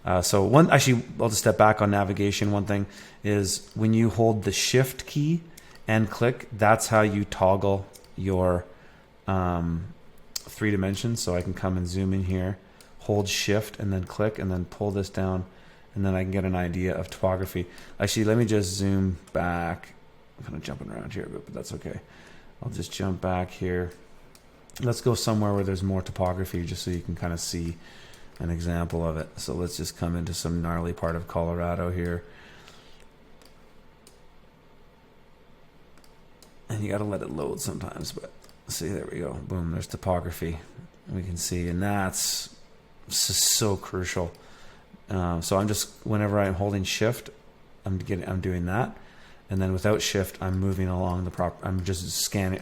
Actually, I'll just step back on navigation. One thing is when you hold the shift key and click, that's how you toggle your 3 dimensions. So I can come and zoom in here, hold shift and then click and then pull this down, and then I can get an idea of topography. Actually, let me just zoom back. I'm kind of jumping around here, but that's okay. I'll just jump back here. Let's go somewhere where there's more topography just so you can kind of see an example of it. So let's just come into some gnarly part of Colorado here. And you got to let it load sometimes, but see, there we go. Boom, there's topography. We can see, and that's so crucial. So I'm just, whenever I'm holding shift, I'm doing that. And then without shift, I'm moving along I'm just scanning,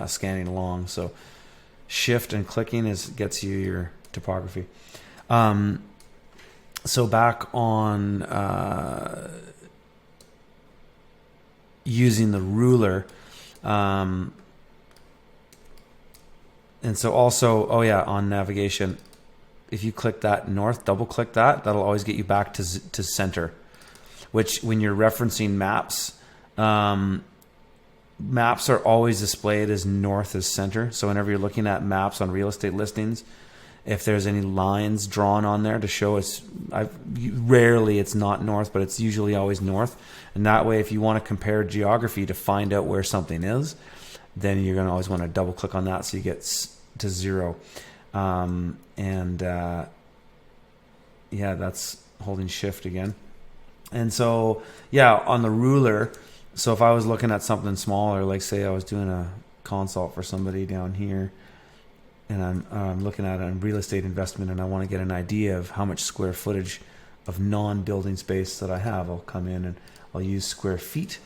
scanning along. So shift and clicking gets you your topography. So back on using the ruler, and so also, on navigation, if you click that north, double click that, that'll always get you back to center, which when you're referencing maps, maps are always displayed as north as center. So whenever you're looking at maps on real estate listings, if there's any lines drawn on there to show rarely it's not north, but it's usually always north. And that way, if you want to compare geography to find out where something is, then you're going to always want to double click on that so you get to 0. That's holding shift again. And so, on the ruler, so if I was looking at something smaller, like say I was doing a consult for somebody down here, and I'm looking at a real estate investment, and I want to get an idea of how much square footage of non-building space that I have, I'll come in and I'll use square feet,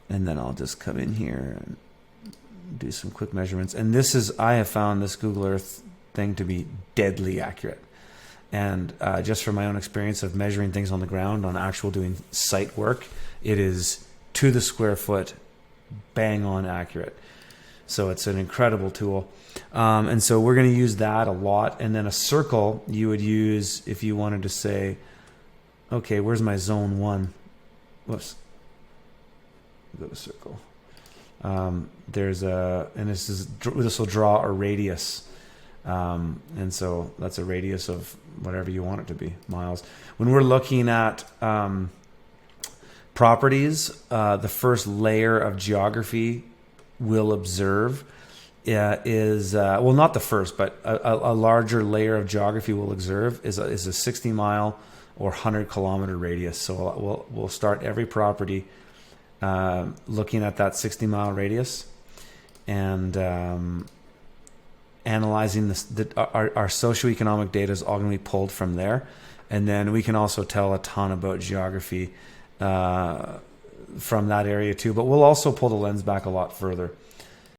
and then I'll just come in here and do some quick measurements. And I have found this Google Earth thing to be deadly accurate. And just from my own experience of measuring things on the ground, on actual doing site work, it is to the square foot, bang on accurate. So it's an incredible tool. And so we're going to use that a lot. And then a circle you would use if you wanted to say, okay, where's my zone 1? Whoops. Go to circle. This will draw a radius. And so that's a radius of whatever you want it to be, miles. When we're looking at properties, the first layer of geography we'll observe is not the first, but a larger layer of geography we'll observe is a 60 mile or 100 kilometer radius. So we'll start every property looking at that 60 mile radius and analyzing our socioeconomic data is all going to be pulled from there. And then we can also tell a ton about geography from that area too, but we'll also pull the lens back a lot further.